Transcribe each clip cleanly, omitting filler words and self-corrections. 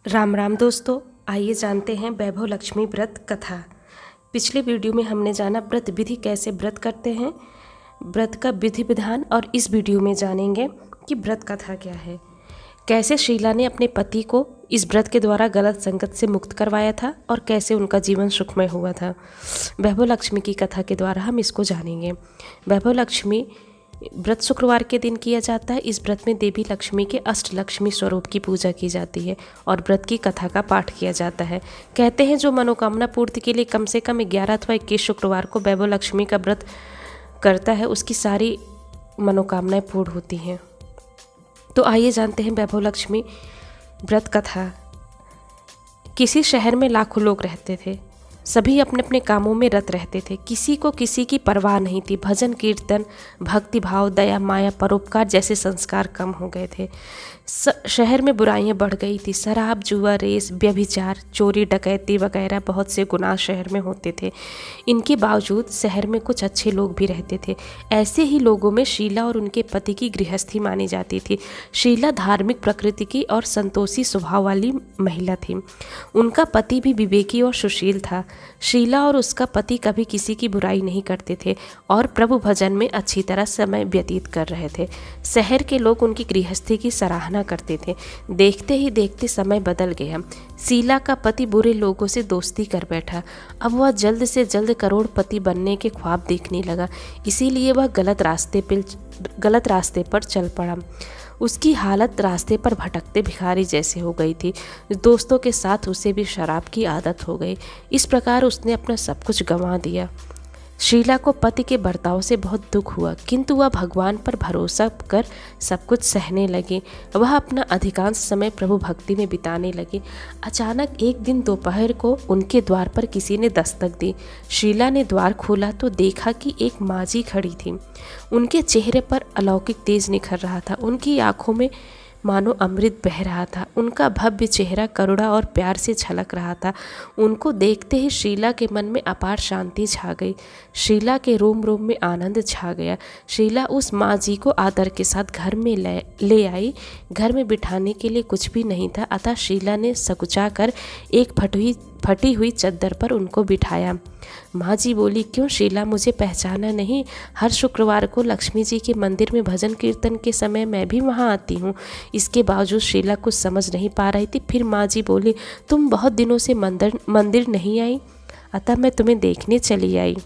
राम राम दोस्तों, आइए जानते हैं वैभव लक्ष्मी व्रत कथा। पिछले वीडियो में हमने जाना व्रत विधि, कैसे व्रत करते हैं, व्रत का विधि विधान, और इस वीडियो में जानेंगे कि व्रत कथा क्या है। कैसे शीला ने अपने पति को इस व्रत के द्वारा गलत संगत से मुक्त करवाया था और कैसे उनका जीवन सुखमय हुआ था। वैभव लक्ष्मी की कथा के द्वारा हम इसको जानेंगे। वैभव लक्ष्मी व्रत शुक्रवार के दिन किया जाता है। इस व्रत में देवी लक्ष्मी के अष्टलक्ष्मी स्वरूप की पूजा की जाती है और व्रत की कथा का पाठ किया जाता है। कहते हैं जो मनोकामना पूर्ति के लिए कम से कम 11 अथवा 21 शुक्रवार को वैभव लक्ष्मी का व्रत करता है, उसकी सारी मनोकामनाएं पूर्ण होती हैं। तो आइए जानते हैं वैभव लक्ष्मी व्रत कथा। किसी शहर में लाखों लोग रहते थे। सभी अपने अपने कामों में रत रहते थे। किसी को किसी की परवाह नहीं थी। भजन कीर्तन, भक्ति भाव, दया माया, परोपकार जैसे संस्कार कम हो गए थे। शहर में बुराइयां बढ़ गई थी। शराब, जुआ, रेस, व्यभिचार, चोरी, डकैती वगैरह बहुत से गुनाह शहर में होते थे। इनके बावजूद शहर में कुछ अच्छे लोग भी रहते थे। ऐसे ही लोगों में शीला और उनके पति की गृहस्थी मानी जाती थी। शीला धार्मिक प्रकृति की और संतोषी स्वभाव वाली महिला थी। उनका पति भी विवेकी और सुशील था। शीला और उसका पति कभी किसी की बुराई नहीं करते थे और प्रभु भजन में अच्छी तरह समय व्यतीत कर रहे थे। शहर के लोग उनकी गृहस्थी की सराहना करते थे। देखते ही देखते समय बदल गया। शीला का पति बुरे लोगों से दोस्ती कर बैठा। अब वह जल्द से जल्द करोड़पति बनने के ख्वाब देखने लगा। इसीलिए वह गलत रास्ते पर चल पड़ा। उसकी हालत रास्ते पर भटकते भिखारी जैसे हो गई थी। दोस्तों के साथ उसे भी शराब की आदत हो गई। इस प्रकार उसने अपना सब कुछ गंवा दिया। शीला को पति के बर्ताव से बहुत दुख हुआ, किंतु वह भगवान पर भरोसा कर सब कुछ सहने लगी। वह अपना अधिकांश समय प्रभु भक्ति में बिताने लगी। अचानक एक दिन दोपहर को उनके द्वार पर किसी ने दस्तक दी। शीला ने द्वार खोला तो देखा कि एक माँझी खड़ी थी। उनके चेहरे पर अलौकिक तेज निखर रहा था। उनकी आंखों में मानो अमृत बह रहा था। उनका भव्य चेहरा करुणा और प्यार से झलक रहा था। उनको देखते ही शीला के मन में अपार शांति छा गई। शीला के रोम रोम में आनंद छा गया। शीला उस माँ जी को आदर के साथ घर में ले आई। घर में बिठाने के लिए कुछ भी नहीं था, अतः शीला ने सकुचा कर एक फटी हुई चद्दर पर उनको बिठाया। माँ जी बोली, क्यों शीला, मुझे पहचाना नहीं? हर शुक्रवार को लक्ष्मी जी के मंदिर में भजन कीर्तन के समय मैं भी वहाँ आती हूँ। इसके बावजूद शीला कुछ समझ नहीं पा रही थी। फिर माँ जी बोली, तुम बहुत दिनों से मंदिर नहीं आई, अतः मैं तुम्हें देखने चली आई।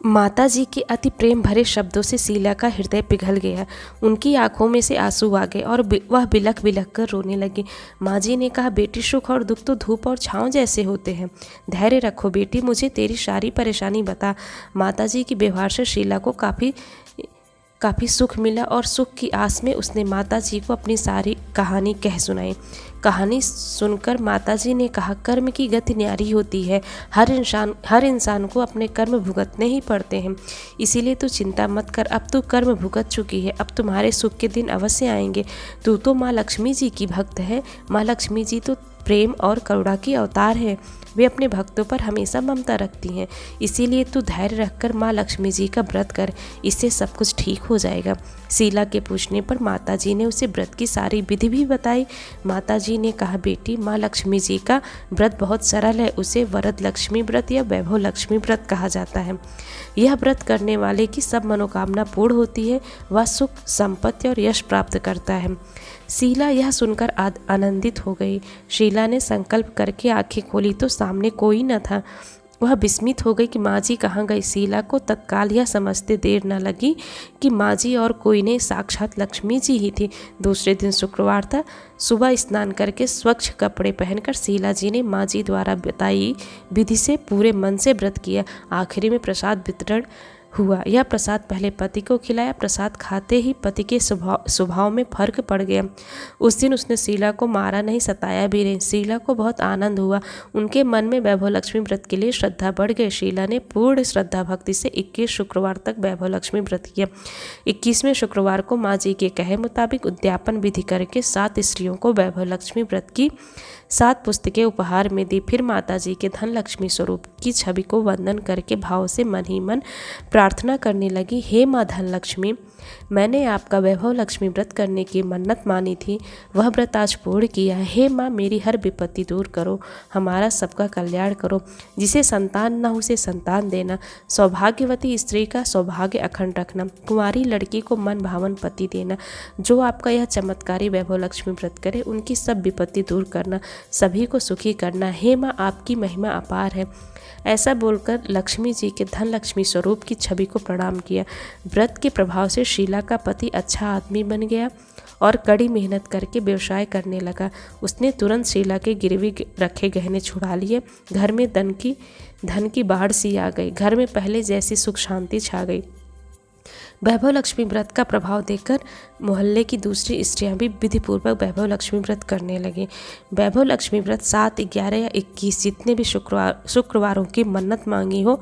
माता जी के अति प्रेम भरे शब्दों से शीला का हृदय पिघल गया। उनकी आंखों में से आंसू आ गए और वह बिलख बिलख कर रोने लगी। माँ जी ने कहा, बेटी, सुख और दुख तो धूप और छाँव जैसे होते हैं। धैर्य रखो बेटी, मुझे तेरी सारी परेशानी बता। माता जी के व्यवहार से शीला को काफ़ी सुख मिला और सुख की आस में उसने माता जी को अपनी सारी कहानी कह सुनाई। कहानी सुनकर माता जी ने कहा, कर्म की गति न्यारी होती है। हर इंसान को अपने कर्म भुगतने ही पड़ते हैं। इसीलिए तू चिंता मत कर, अब तू कर्म भुगत चुकी है। अब तुम्हारे सुख के दिन अवश्य आएंगे। तू तो माँ लक्ष्मी जी की भक्त है। माँ लक्ष्मी जी तो प्रेम और करुणा की अवतार है। वे अपने भक्तों पर हमेशा ममता रखती हैं। इसीलिए तू धैर्य रखकर माँ लक्ष्मी जी का व्रत कर, इससे सब कुछ ठीक हो जाएगा। शीला के पूछने पर माता जी ने उसे व्रत की सारी विधि भी बताई। माता जी ने कहा, बेटी, माँ लक्ष्मी जी का व्रत बहुत सरल है। उसे वरद लक्ष्मी व्रत या वैभव लक्ष्मी व्रत कहा जाता है। यह व्रत करने वाले की सब मनोकामना पूर्ण होती है। वह सुख, संपत्ति और यश प्राप्त करता है। शीला यह सुनकर आनंदित हो गई। शीला ने संकल्प करके आंखें खोली तो सामने कोई न था। वह विस्मित हो गई कि माँ जी कहाँ गई। शीला को तत्काल यह समझते देर न लगी कि माँ जी और कोई नहीं, साक्षात लक्ष्मी जी ही थी। दूसरे दिन शुक्रवार था। सुबह स्नान करके स्वच्छ कपड़े पहनकर शीला जी ने माँ जी द्वारा बताई विधि से पूरे मन से व्रत किया। आखिरी में प्रसाद वितरण हुआ। यह प्रसाद पहले पति को खिलाया। प्रसाद खाते ही पति के स्वभाव में फर्क पड़ गया। उस दिन उसने शीला को मारा नहीं, सताया भी नहीं। शीला को बहुत आनंद हुआ। उनके मन में वैभव लक्ष्मी व्रत के लिए श्रद्धा बढ़ गई। शीला ने पूर्ण श्रद्धा भक्ति से 21 शुक्रवार तक वैभव लक्ष्मी व्रत किया। 21वें शुक्रवार को माँ जी के कहे मुताबिक उद्यापन विधि करके 7 स्त्रियों को वैभव लक्ष्मी व्रत की 7 पुस्तकें उपहार में दी। फिर माता जी के धन लक्ष्मी स्वरूप की छवि को वंदन करके भाव से मन ही मन प्रार्थना करने लगी, हे माँ धन लक्ष्मी, मैंने आपका वैभव लक्ष्मी व्रत करने की मन्नत मानी थी, वह व्रत आज पूर्ण किया है। हे माँ, मेरी हर विपत्ति दूर करो, हमारा सबका कल्याण करो, जिसे संतान न उसे संतान देना, सौभाग्यवती स्त्री का सौभाग्य अखंड रखना, कुंवारी लड़की को मन भावन पति देना। जो आपका यह चमत्कारी वैभव लक्ष्मी व्रत करे उनकी सब विपत्ति दूर करना, सभी को सुखी करना। हे माँ, आपकी महिमा अपार है। ऐसा बोलकर लक्ष्मी जी के धन लक्ष्मी स्वरूप की छवि को प्रणाम किया। व्रत के प्रभाव से शीला का पति अच्छा आदमी बन गया और कड़ी मेहनत करके व्यवसाय करने लगा। उसने तुरंत शीला के गिरवी रखे गहने छुड़ा लिए। घर में धन की बाढ़ सी आ गई। घर में पहले जैसी सुख शांति छा गई। वैभव लक्ष्मी व्रत का प्रभाव देखकर मोहल्ले की दूसरी स्त्रियां भी विधिपूर्वक वैभव लक्ष्मी व्रत करने लगी। वैभव लक्ष्मी व्रत 7, 11 या 21 जितने भी शुक्रवारों की मन्नत मांगी हो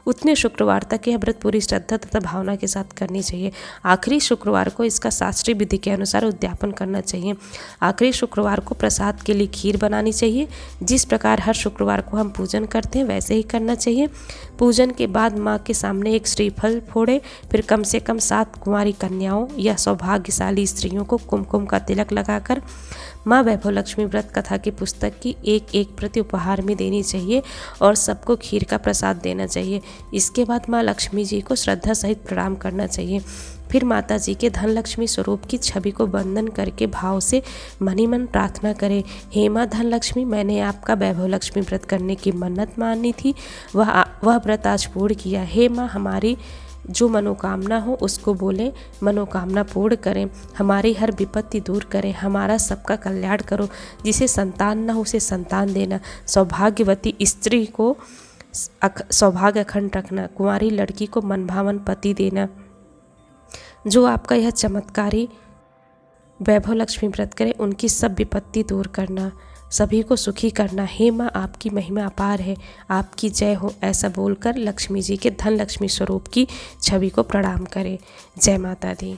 उतने शुक्रवार तक यह व्रत पूरी श्रद्धा तथा भावना के साथ करनी चाहिए। आखिरी शुक्रवार को इसका शास्त्रीय विधि के अनुसार उद्यापन करना चाहिए। आखिरी शुक्रवार को प्रसाद के लिए खीर बनानी चाहिए। जिस प्रकार हर शुक्रवार को हम पूजन करते हैं वैसे ही करना चाहिए। पूजन के बाद माँ के सामने एक श्रीफल फोड़े, फिर कम से कम 7 कुंवारी कन्याओं या सौभाग्यशाली स्त्रियों को कुमकुम का तिलक लगाकर माँ वैभव लक्ष्मी व्रत कथा की पुस्तक की एक प्रति उपहार में देनी चाहिए और सबको खीर का प्रसाद देना चाहिए। इसके बाद माँ लक्ष्मी जी को श्रद्धा सहित प्रणाम करना चाहिए। फिर माता जी के धन लक्ष्मी स्वरूप की छवि को वंदन करके भाव से मनी मन प्रार्थना करें, हे माँ धन लक्ष्मी, मैंने आपका वैभव लक्ष्मी व्रत करने की मन्नत मानी थी, वह व्रत आज पूर्ण किया। हे माँ, हमारी जो मनोकामना हो उसको बोले, मनोकामना पूर्ण करें, हमारी हर विपत्ति दूर करें, हमारा सबका कल्याण करो, जिसे संतान न हो उसे संतान देना, सौभाग्यवती स्त्री को सौभाग्य अखंड रखना, कुंवारी लड़की को मनभावन पति देना। जो आपका यह चमत्कारी वैभव लक्ष्मी व्रत करे उनकी सब विपत्ति दूर करना, सभी को सुखी करना। हे माँ, आपकी महिमा अपार है, आपकी जय हो। ऐसा बोलकर लक्ष्मी जी के धन लक्ष्मी स्वरूप की छवि को प्रणाम करें। जय माता दी।